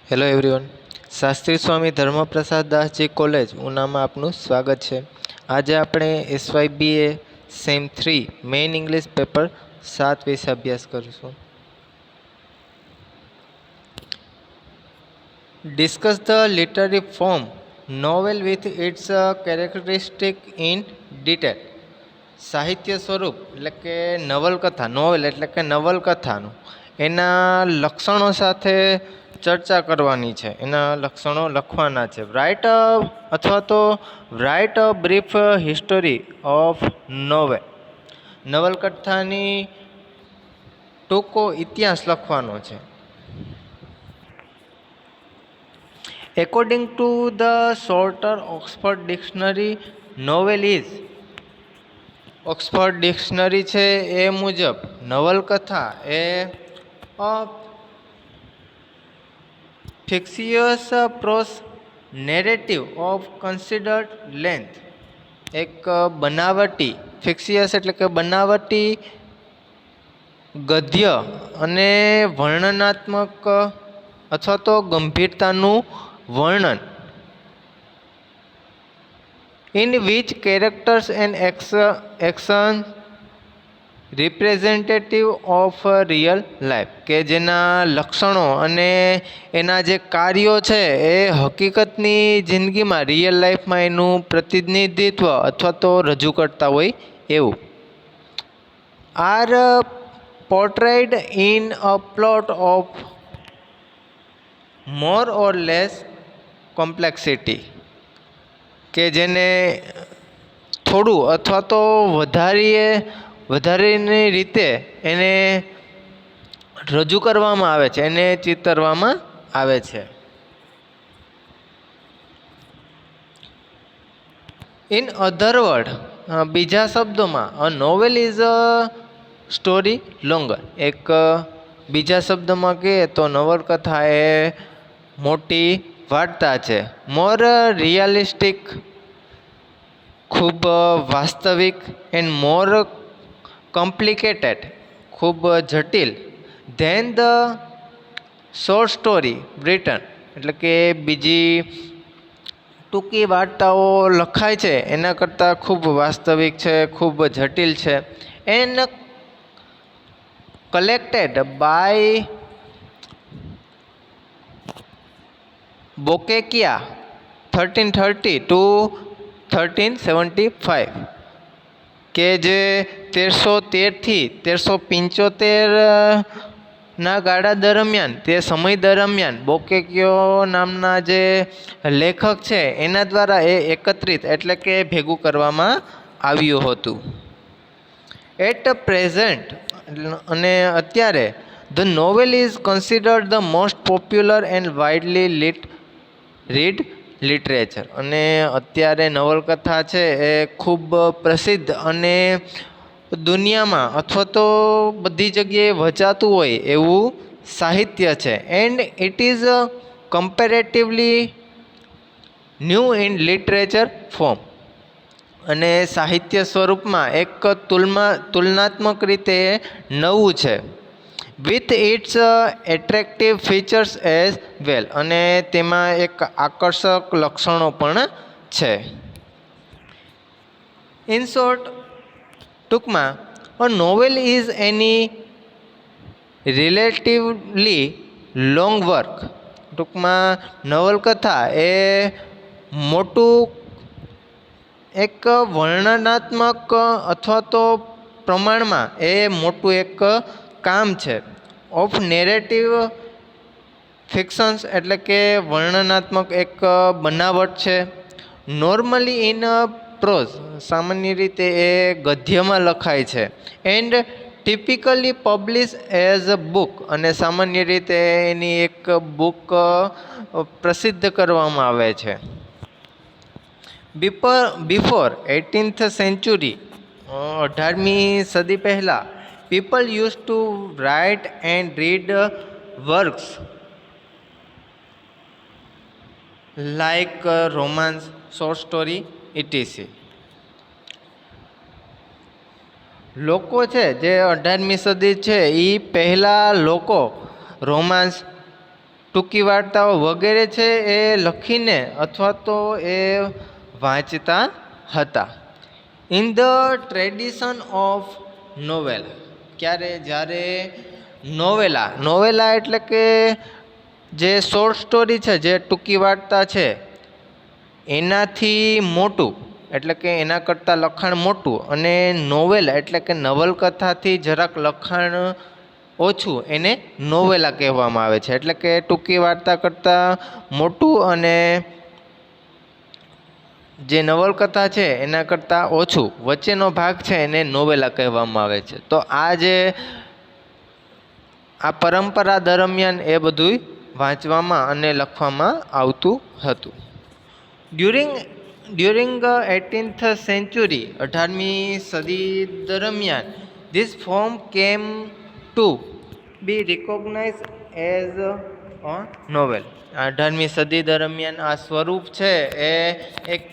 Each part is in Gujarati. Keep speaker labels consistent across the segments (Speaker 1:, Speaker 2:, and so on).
Speaker 1: Hello everyone, Shastri Swami Dharmaprasad Dasji college ઉનામાં આપનું સ્વાગત છે. આજે આપણે SYBA sem 3 main English paper 7 વિશે અભ્યાસ કરીશું. Discuss the literary form novel with its characteristic in detail. સાહિત્ય સ્વરૂપ એટલે કે નવલકથા, નોવેલ એટલે કે નવલકથાનું એના લક્ષણો સાથે ચર્ચા કરવાની છે, એના લક્ષણો લખવાના છે. રાઇટ અથવા તો write a brief history of novel. નવલકથાની ટૂંકો ઇતિહાસ લખવાનો છે. According to the shorter Oxford dictionary, novel is, Oxford dictionary છે એ મુજબ નવલકથા એ fictitious prose narrative of considered length. એક બનાવટી, ફિક્શિયસ એટલે કે બનાવટી ગદ્ય અને વર્ણનાત્મક અથવા તો ગંભીરતાનું વર્ણન. In which characters and action representative of real life. કે જેના લક્ષણો અને એના જે કાર્યો છે એ હકીકતની જિંદગીમાં, રિયલ લાઈફમાં એનું પ્રતિનિધિત્વ અથવા તો રજૂ કરતા હોય એવું. Are portrayed in a plot of more or less complexity. કે જેને થોડું અથવા તો વધારેની રીતે એને રજૂ કરવામાં આવે છે, એને ચિતરવામાં આવે છે. ઇન અધર વર્ડ, બીજા શબ્દોમાં, અ novel is a story longer. એક બીજા શબ્દમાં કહીએ તો નવલકથા એ મોટી વાર્તા છે. મોર રિયાલિસ્ટિક, ખૂબ વાસ્તવિક. એન્ડ મોર કોમ્પ્લિકેટેડ, ખૂબ જટિલ. Then the short story written, એટલે કે બીજી ટૂંકી વાર્તાઓ લખાય છે એના કરતાં ખૂબ વાસ્તવિક છે, ખૂબ જટિલ છે. And collected by Boccaccio 1330 to 1375. કે જે 1313થી 1375 ના ગાળા દરમિયાન, તે સમય દરમિયાન બોકેકિયો નામના જે લેખક છે એના દ્વારા એ એકત્રિત એટલે કે ભેગું કરવામાં આવ્યું હતું. એટ પ્રેઝન્ટ, અને અત્યારે, the novel is considered the most popular and widely read literature. અને અત્યારે નવલકથા છે એ ખૂબ પ્રસિદ્ધ અને દુનિયામાં અથવા તો બધી જગ્યાએ વચાતું હોય એવું સાહિત્ય છે. And it is comparatively new in literature form. અને સાહિત્ય સ્વરૂપમાં એક તુલનાત્મક રીતે નવું છે. With it's attractive features as well. અને તેમાં એક આકર્ષક લક્ષણો પણ છે. ઇન શોર્ટ, ટૂંકમાં, અ novel is any relatively long work. ટૂંકમાં નવલકથા એ મોટું એક વર્ણનાત્મક અથવા તો પ્રમાણમાં એ મોટું એક કામ છે. ઓફ નેરેટિવ ફિક્શન્સ, એટલે કે વર્ણનાત્મક એક બનાવટ છે. નોર્મલી ઇન પ્રોઝ, સામાન્ય રીતે એ ગદ્યમાં લખાય છે. And typically publish as a book, અને સામાન્ય રીતે એની એક બુક પ્રસિદ્ધ કરવામાં આવે છે. બિફોર 18th સેન્ચુરી, 18મી સદી પહેલાં, people use to write and read works like romance, short story, etc. લોકો છે જે 18મી સદી છે એ પહેલાં લોકો રોમાન્સ, ટૂંકી વાર્તાઓ વગેરે છે એ લખીને અથવા તો એ વાંચતા હતા. In the tradition of novel, જ્યારે નોવેલા એટલે કે જે શોર્ટ સ્ટોરી છે, જે ટૂંકી વાર્તા છે, એનાથી મોટું એટલે કે એના કરતાં લખાણ મોટું, અને નોવેલ એટલે કે નવલકથાથી જરાક લખાણ ઓછું, એને નોવેલા કહેવામાં આવે છે. એટલે કે ટૂંકી વાર્તા કરતાં મોટું અને જે નવલકથા છે એના કરતાં ઓછું વચ્ચેનો ભાગ છે એને નોવેલા કહેવામાં આવે છે. તો આ પરંપરા દરમિયાન એ બધું વાંચવામાં અને લખવામાં આવતું હતું. ડ્યુરિંગ 18th સેન્ચુરી, 18મી સદી દરમિયાન, this form came to be recognize as a novel. 18મી સદી દરમિયાન આ સ્વરૂપ છે એ એક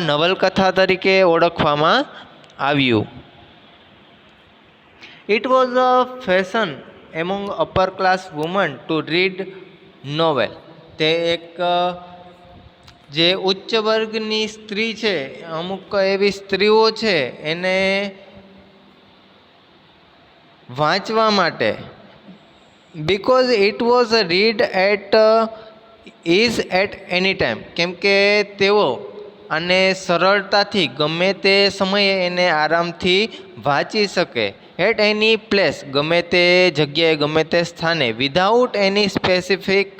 Speaker 1: નવલકથા તરીકે ઓળખવામાં આવ્યું. It was a fashion among upper class woman to read novel. તે એક જે ઉચ્ચ વર્ગની સ્ત્રી છે, અમુક એવી સ્ત્રીઓ છે એને વાંચવા માટે, because it was read at any time, કેમ કે તેઓ આને સરળતાથી ગમે તે સમયે એને આરામથી વાંચી શકે. એટ એની પ્લેસ, ગમે તે જગ્યાએ, ગમે તે સ્થાને, વિધાઉટ એની સ્પેસિફિક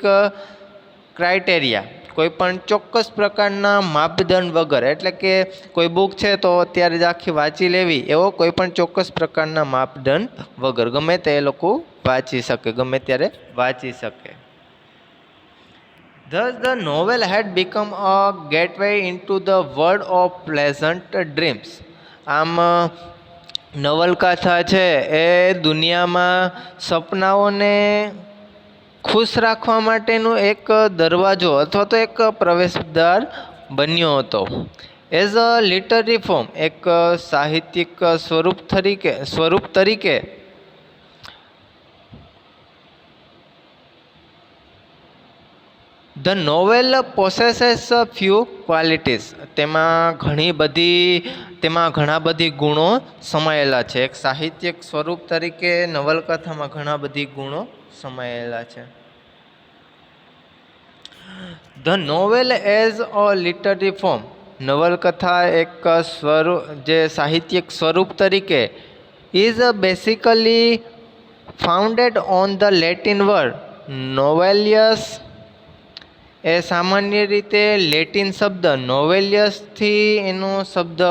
Speaker 1: ક્રાઇટેરિયા, કોઈ પણ ચોક્કસ પ્રકારના માપદંડ વગર. એટલે કે કોઈ બુક છે તો અત્યારે જ આખી વાંચી લેવી, એવો કોઈ પણ ચોક્કસ પ્રકારના માપદંડ વગર ગમે તે એ લોકો વાંચી શકે, ગમે ત્યારે વાંચી શકે. Thus the novel had become a gateway into the world of pleasant dreams. આમ નવલકથા છે એ દુનિયામાં સપનાઓને ખુશ રાખવા માટેનું એક દરવાજો અથવા તો એક પ્રવેશદ્વાર બન્યો હતો. એઝ અ લિટરરી ફોર્મ, એક સાહિત્યિક સ્વરૂપ તરીકે ધ નોવેલ પોસેસેસ ફ્યુ ક્વોલિટીઝ. તેમાં ઘણા બધી ગુણો સમાયેલા છે. એક સાહિત્યિક સ્વરૂપ તરીકે નવલકથામાં ઘણા બધી ગુણો સમાયેલા છે. The novel as a literary form, નવલકથા એક જે સાહિત્યિક સ્વરૂપ તરીકે, is basically founded on the Latin word novellus. એ સામાન્ય રીતે લેટિન શબ્દ નોવેલિયસથી એનો શબ્દ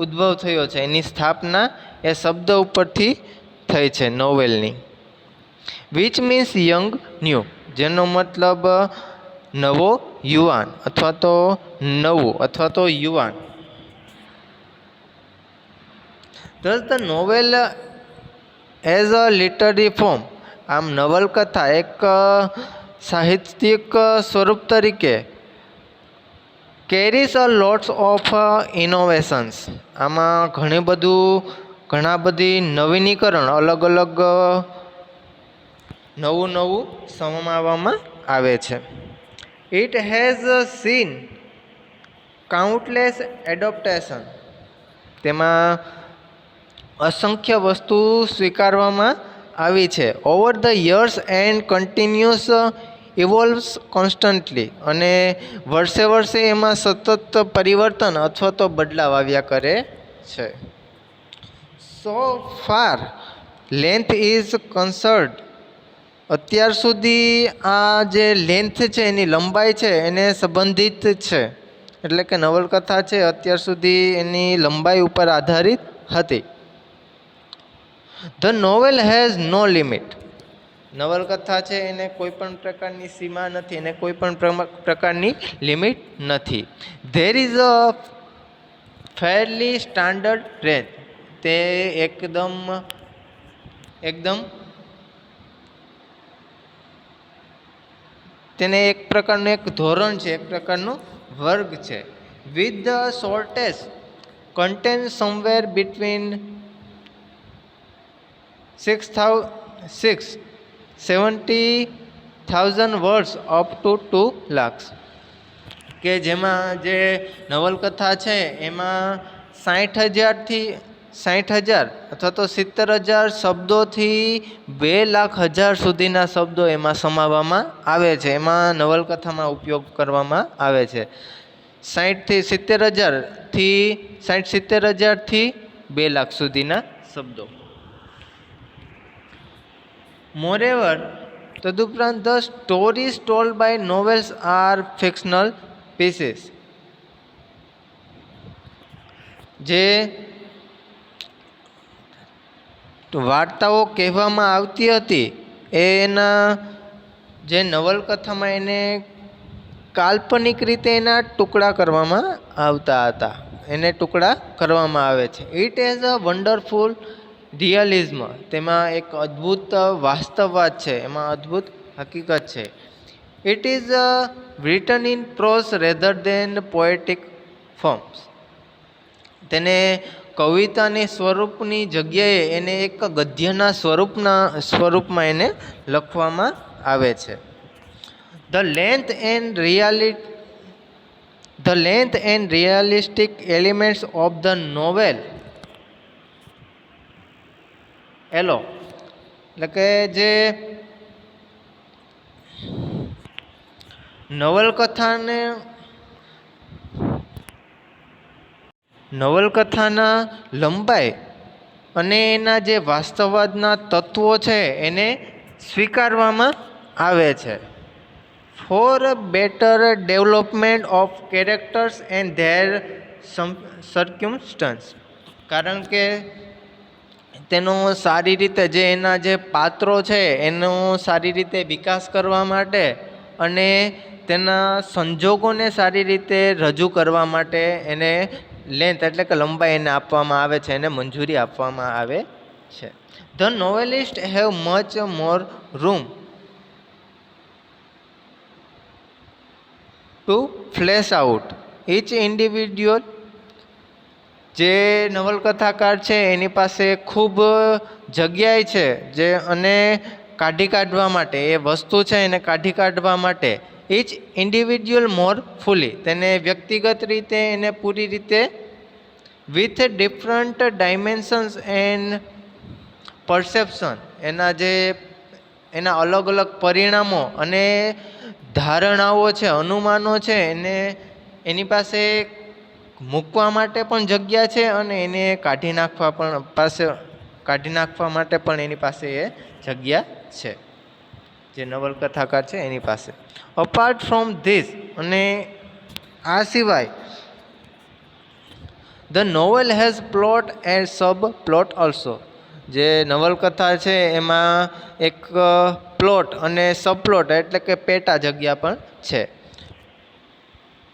Speaker 1: ઉદ્ભવ થયો છે. એની સ્થાપના એ શબ્દ ઉપરથી થઈ છે, નોવેલની. વિચ મીન્સ યંગ ન્યૂ, જેનો મતલબ નવો, યુવાન અથવા તો નવું અથવા તો યુવાન. This the novel as a literary form, આમ નવલકથા એક સાહિત્યિક સ્વરૂપ તરીકે carries a lots of innovations. આમાં ઘણા બધી નવીનીકરણ, અલગ અલગ નવું સમાવવામાં આવે છે. It has seen countless adoption. તેમાં અસંખ્ય વસ્તુ સ્વીકારવામાં આવી છે. Over the years and continuous evolves constantly. અને વર્ષે એમાં સતત પરિવર્તન અથવા તો બદલાવ આવ્યા કરે છે. સો ફાર લેન્થ ઇઝ કન્સર્ન્ડ, અત્યાર સુધી આ જે લેન્થ છે એની લંબાઈ છે એને સંબંધિત છે. એટલે કે નવલકથા છે અત્યાર સુધી એની લંબાઈ ઉપર આધારિત હતી. The novel has no limit. નવલકથા છે એને કોઈ પણ પ્રકારની સીમા નથી, એને કોઈ પણ પ્રકારની લિમિટ નથી. There is a ફેરલી standard range. તે એકદમ તેને એક પ્રકારનું એક ધોરણ છે, એક પ્રકારનો વર્ગ છે. With the shortest content somewhere between 670 1000 words up to 2 lakhs, કે જેમાં જે નવલકથા છે એમાં 60,000 અથવા તો 70,000 શબ્દોથી 2,00,000 સુધીના શબ્દો એમાં સમાવવામાં આવે છે, એમાં નવલકથામાં ઉપયોગ કરવામાં આવે છે. 60,000થી 2,00,000 સુધીના શબ્દો. મોરેવર, તદુપરાંત the stories told by novels are fictional pieces. જે વાર્તાઓ કહેવામાં આવતી હતી એના જે નવલકથામાં એને કાલ્પનિક રીતે એના ટુકડા કરવામાં આવતા હતા, એને ટુકડા કરવામાં આવે છે. It has a wonderful realism, તેમાં એક અદ્ભુત વાસ્તવવાદ છે, એમાં અદ્ભુત હકીકત છે. It is return in pros rather then poetic forms. તેને કવિતાની સ્વરૂપની જગ્યાએ એને એક ગદ્યના સ્વરૂપમાં એને લખવામાં આવે છે. The length and realistic elements of the novel allow, એટલે કે જે નવલકથાના લંબાઈ અને એના જે વાસ્તવવાદના તત્વો છે એને સ્વીકારવામાં આવે છે. For better development of characters and their circumstances, કારણ કે તેનો સારી રીતે જે એના જે પાત્રો છે એનો સારી રીતે વિકાસ કરવા માટે અને તેના સંજોગોને સારી રીતે રજૂ કરવા માટે એને લેન્થ એટલે કે લંબાઈ એને આપવામાં આવે છે, એને મંજૂરી આપવામાં આવે છે. The novelist have much more room to flesh out each individual. જે નવલકથાકાર છે એની પાસે ખૂબ જગ્યાએ છે જે અને કાઢી કાઢવા માટે એ વસ્તુ છે એને કાઢી કાઢવા માટે ઇચ ઇન્ડિવિડ્યુઅલ મોર ફૂલી, તેને વ્યક્તિગત રીતે એને પૂરી રીતે with different dimensions and perception, એના અલગ અલગ પરિણામો અને ધારણાઓ છે, અનુમાનો છે, એની પાસે મૂકવા માટે પણ જગ્યા છે અને એને કાઢી નાખવા માટે પણ એની પાસે એ જગ્યા છે, જે નવલકથાકાર છે એની પાસે. અપાર્ટ ફ્રોમ ધીસ, અને આ સિવાય the novel has plot and sub plot also. જે નવલકથા છે એમાં એક પ્લોટ અને સબપ્લોટ એટલે કે પેટા જગ્યા પણ છે.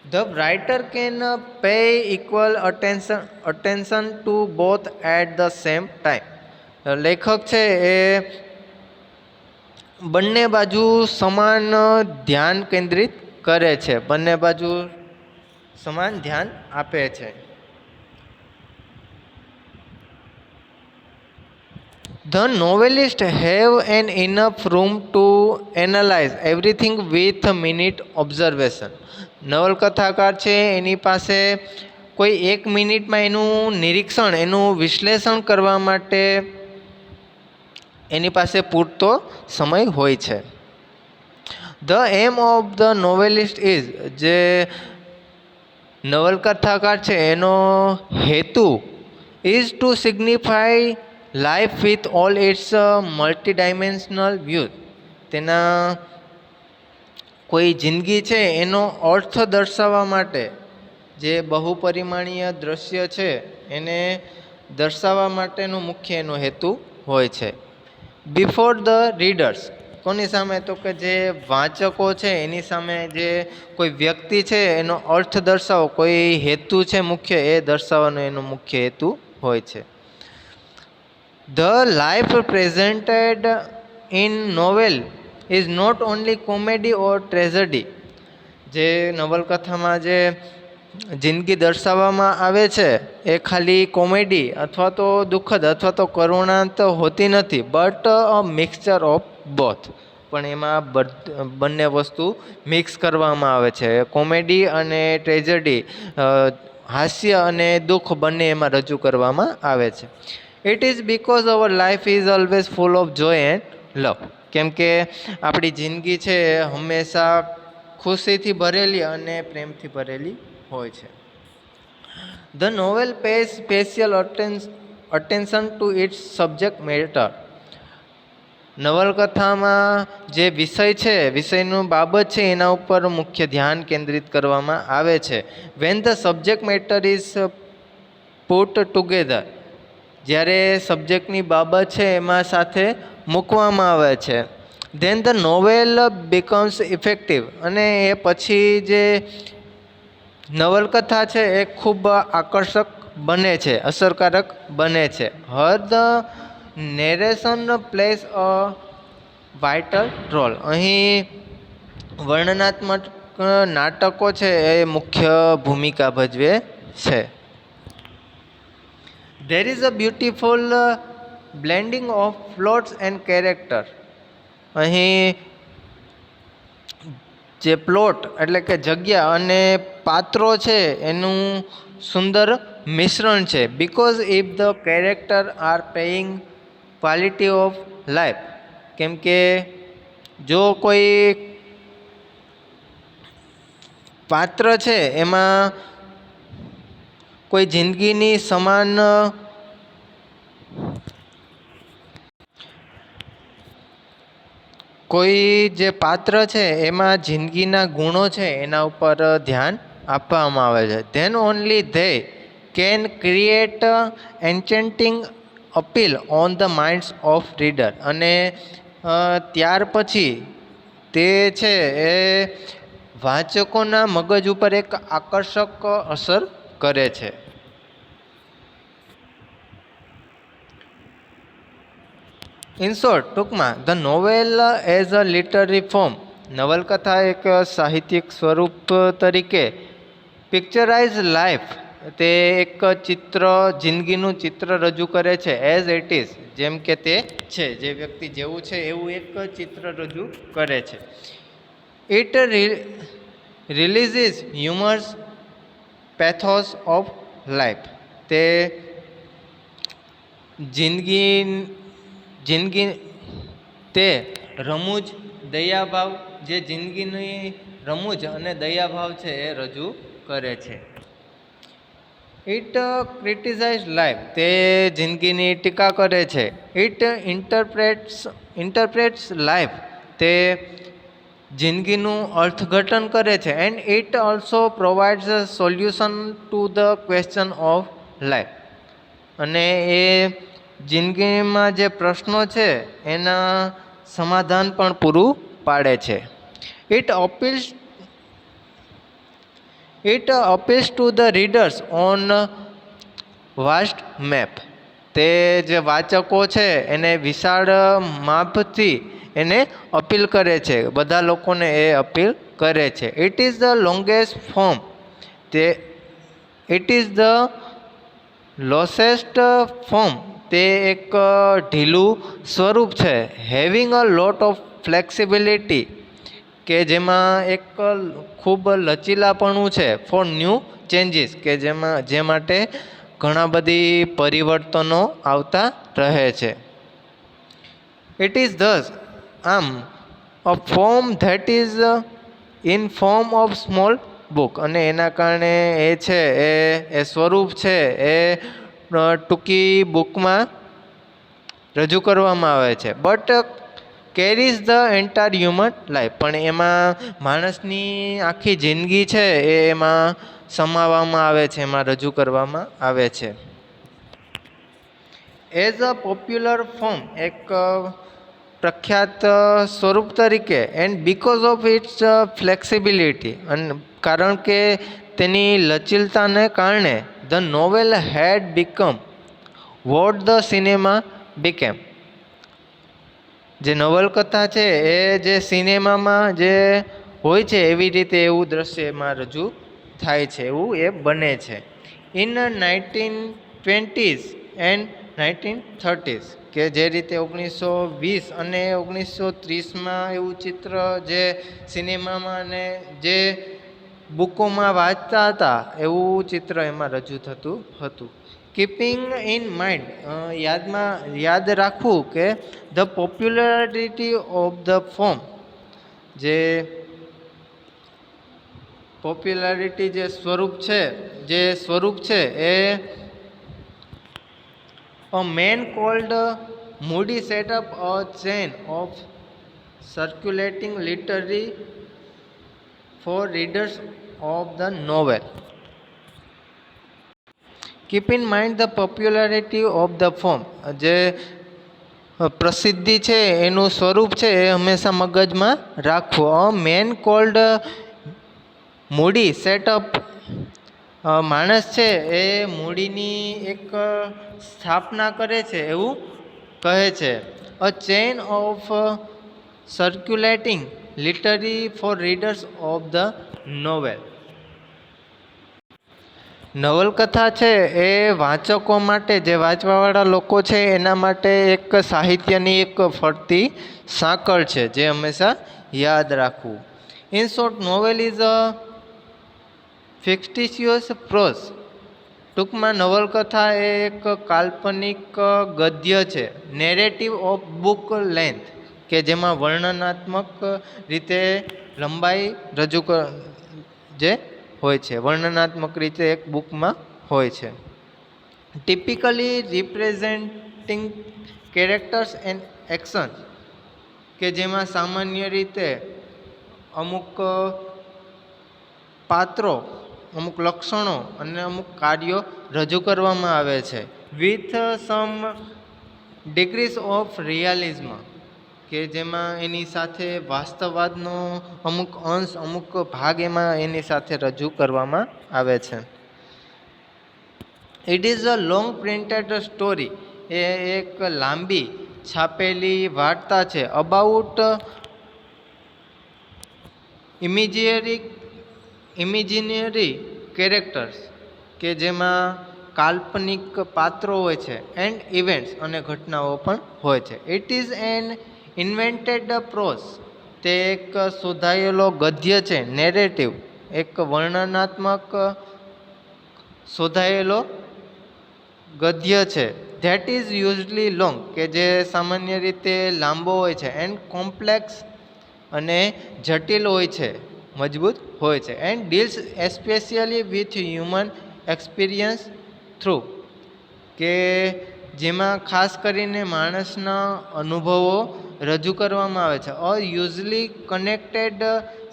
Speaker 1: The writer can pay equal attention to both at the same time. લેખક છે એ બંને બાજુ સમાન ધ્યાન કેન્દ્રિત કરે છે, બંને બાજુ સમાન ધ્યાન આપે છે. The novelist have an enough room to analyze everything with minute observation. નવલકથાકાર છે એની પાસે કોઈ 1 મિનિટમાં એનું નિરીક્ષણ, એનું વિશ્લેષણ કરવા માટે એની પાસે પૂરતો સમય હોય છે. The aim of the novelist is, જે નવલકથાકાર છે એનો હેતુ is to signify life with all its multidimensional views. તેના કોઈ જિંદગી છે એનો અર્થ દર્શાવવા માટે, જે બહુપરિમાણીય દ્રશ્ય છે એને દર્શાવવા માટેનો મુખ્ય એનો હેતુ હોય છે. બિફોર ધ રીડર્સ, કોની સામે? તો કે જે વાચકો છે એની સામે જે કોઈ વ્યક્તિ છે એનો અર્થ દર્શાવો, કોઈ હેતુ છે મુખ્ય, એ દર્શાવવાનો એનો મુખ્ય હેતુ હોય છે. The life presented in novel is not only comedy or tragedy. જે નવલકથામાં જે જિંદગી દર્શાવવામાં આવે છે એ ખાલી કોમેડી અથવા તો દુઃખદ અથવા તો કરુણાંત હોતી નથી, but a mixture of both. પણ એમાં બંને વસ્તુ મિક્સ કરવામાં આવે છે. કોમેડી અને ટ્રેજેડી, હાસ્ય અને દુઃખ બંને એમાં રજૂ કરવામાં આવે છે. It is because our life is always full of joy and લવ. કેમ કે આપણી જિંદગી છે એ હંમેશા ખુશીથી ભરેલી અને પ્રેમથી ભરેલી હોય છે. The novel pays special attention to its subject matter. નવલકથામાં જે વિષય છે, વિષયનું બાબત છે, એના ઉપર મુખ્ય ધ્યાન કેન્દ્રિત કરવામાં આવે છે. When the subject matter is put together. જ્યારે સબ્જેક્ટની બાબત છે એમાં સાથે મૂકવામાં આવે છે. Then the novel becomes effective. અને એ પછી જે નવલકથા છે એ ખૂબ આકર્ષક બને છે, અસરકારક બને છે. Here the narration plays a vital role. અહીં વર્ણનાત્મક નાટકો છે એ મુખ્ય ભૂમિકા ભજવે છે. There is a beautiful blending of plots and character. અહીં જે પ્લોટ એટલે કે જગ્યા અને પાત્રો છે એનું સુંદર મિશ્રણ છે. Because if the character are paying quality of life. કેમ કે જો કોઈ પાત્ર છે એમાં કોઈ જિંદગીની સમાન કોઈ જે પાત્ર છે એમાં જિંદગીના ગુણો છે એના ઉપર ધ્યાન આપવામાં આવે છે. Then only they can create enchanting appeal on the minds of reader. અને ત્યાર પછી તે છે એ વાચકોના મગજ ઉપર એક આકર્ષક અસર કરે છે. ઇન શોર્ટ, ટૂંકમાં, the novel as a literary form. નવલકથા એક સાહિત્યિક સ્વરૂપ તરીકે પિક્ચરાઇઝ લાઈફ. તે એક ચિત્ર, જિંદગીનું ચિત્ર રજૂ કરે છે. એઝ ઇટ ઇઝ, જેમ કે તે છે, જે વ્યક્તિ જેવું છે એવું એક ચિત્ર રજૂ કરે છે. It releases humours pathos of life. તે જિંદગી તે રમૂજ, દયાભાવ, જે જિંદગીની રમૂજ અને દયાભાવ છે એ રજૂ કરે છે. It criticize life. તે જિંદગીની ટીકા કરે છે. It interprets life. તે જિંદગીનું અર્થઘટન કરે છે. And it also provides a solution to the question of life. અને એ જિંદગીમાં જે પ્રશ્નો છે એના સમાધાન પણ પૂરું પાડે છે. It appeals to the readers on vast map. તે જે વાચકો છે એને વિશાળ માપથી એને અપીલ કરે છે, બધા લોકોને એ અપીલ કરે છે. It is the longest form. It is the loosest form. તે એક ઢીલું સ્વરૂપ છે. Having a lot of flexibility. કે જેમાં એક ખૂબ લચીલાપણું છે. For new changes. કે જે માટે ઘણા બધી પરિવર્તનો આવતા રહે છે. ઇટ ઇઝ ધસ, આમ, અ form that is in form of small book. અને એના કારણે એ છે એ સ્વરૂપ છે એ ટૂંકી બુકમાં રજૂ કરવામાં આવે છે. But carries the entire human life. પણ એમાં માણસની આખી જિંદગી છે એ એમાં સમાવવામાં આવે છે, એમાં રજૂ કરવામાં આવે છે. As a popular form. એક પ્રખ્યાત સ્વરૂપ તરીકે. And because of its flexibility. અને કારણ કે તેની લચીલતાને કારણે the novel had become what the cinema became. જે નવલકથા છે એ જે સિનેમામાં જે હોય છે એવી રીતે એવું દ્રશ્ય એમાં રજૂ થાય છે, એવું એ બને છે. ઇન 1920s એન્ડ 1930s કે જે રીતે 1920 અને 1930માં એવું ચિત્ર જે સિનેમામાં અને જે બુકોમાં વાંચતા હતા એવું ચિત્ર એમાં રજૂ થતું હતું. કીપિંગ ઇન માઇન્ડ, યાદ રાખવું કે the popularity of the form, જે પોપ્યુલારિટી જે સ્વરૂપ છે એ a man called Moody set up a chain of circulating literary for readers of the novel. Keep in mind the popularity of the form, જે પ્રસિદ્ધિ છે એનું સ્વરૂપ છે એ હંમેશા મગજમાં રાખવું. અ મેન કોલ્ડ મૂડી સેટઅપ, માણસ છે એ મૂડીની એક સ્થાપના કરે છે એવું કહે છે. A chain of circulating literary for readers of the novel. નવલકથા છે એ વાચકો માટે, જે વાંચવાવાળા લોકો છે એના માટે એક સાહિત્યની એક ફરતી સાંકળ છે જે હંમેશા યાદ રાખવું. In short, novel is a fictitious prose. ટૂંકમાં નવલકથા એ એક કાલ્પનિક ગદ્ય છે. નેરેટિવ ઓફ બુક લેન્થ, કે જેમાં વર્ણનાત્મક રીતે લંબાઈ જે હોય છે, વર્ણનાત્મક રીતે એક બુકમાં હોય છે. Typically representing characters and action, કે જેમાં સામાન્ય રીતે અમુક પાત્રો, અમુક લક્ષણો અને અમુક કાર્યો રજૂ કરવામાં આવે છે. વિથ સમ ડિગ્રીઝ ઓફ રિયાલિઝમ, કે જેમાં એની સાથે વાસ્તવવાદનો અમુક અંશ, અમુક ભાગ એમાં એની સાથે રજૂ કરવામાં આવે છે. It is a long printed story, એ એક લાંબી છાપેલી વાર્તા છે. અબાઉટ ઇમેજિનરી કેરેક્ટર્સ, કે જેમાં કાલ્પનિક પાત્રો હોય છે. એન્ડ ઇવેન્ટ્સ, અને ઘટનાઓ પણ હોય છે. It is an invented pros, તે એક શોધાયેલો ગદ્ય છે. નેરેટિવ, એક વર્ણનાત્મક શોધાયેલો ગદ્ય છે. ધેટ ઇઝ યુઝલી લોંગ, કે જે સામાન્ય રીતે લાંબો હોય છે. એન્ડ કોમ્પ્લેક્સ, અને જટિલ હોય છે, મજબૂત હોય છે. And deals especially with human experience through, કે જેમાં ખાસ કરીને માણસના અનુભવો રજૂ કરવામાં આવે છે. A usually connected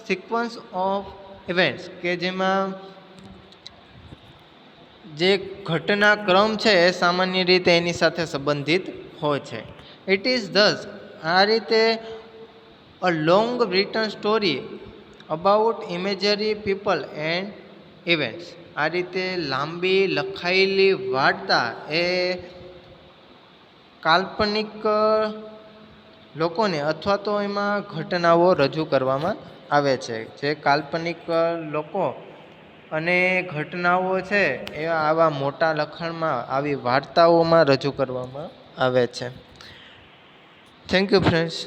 Speaker 1: sequence of events, કે જેમાં જે ઘટનાક્રમ છે એ સામાન્ય રીતે એની સાથે સંબંધિત હોય છે. ઇટ ઇઝ ધસ, આ રીતે અ long return story about imagery people and events. આ રીતે લાંબી લખાયેલી વાર્તા એ કાલ્પનિક લોકોને અથવા તો એમાં ઘટનાઓ રજૂ કરવામાં આવે છે. જે કાલ્પનિક લોકો અને ઘટનાઓ છે એ આવા મોટા લખાણમાં, આવી વાર્તાઓમાં રજૂ કરવામાં આવે છે. Thank you friends.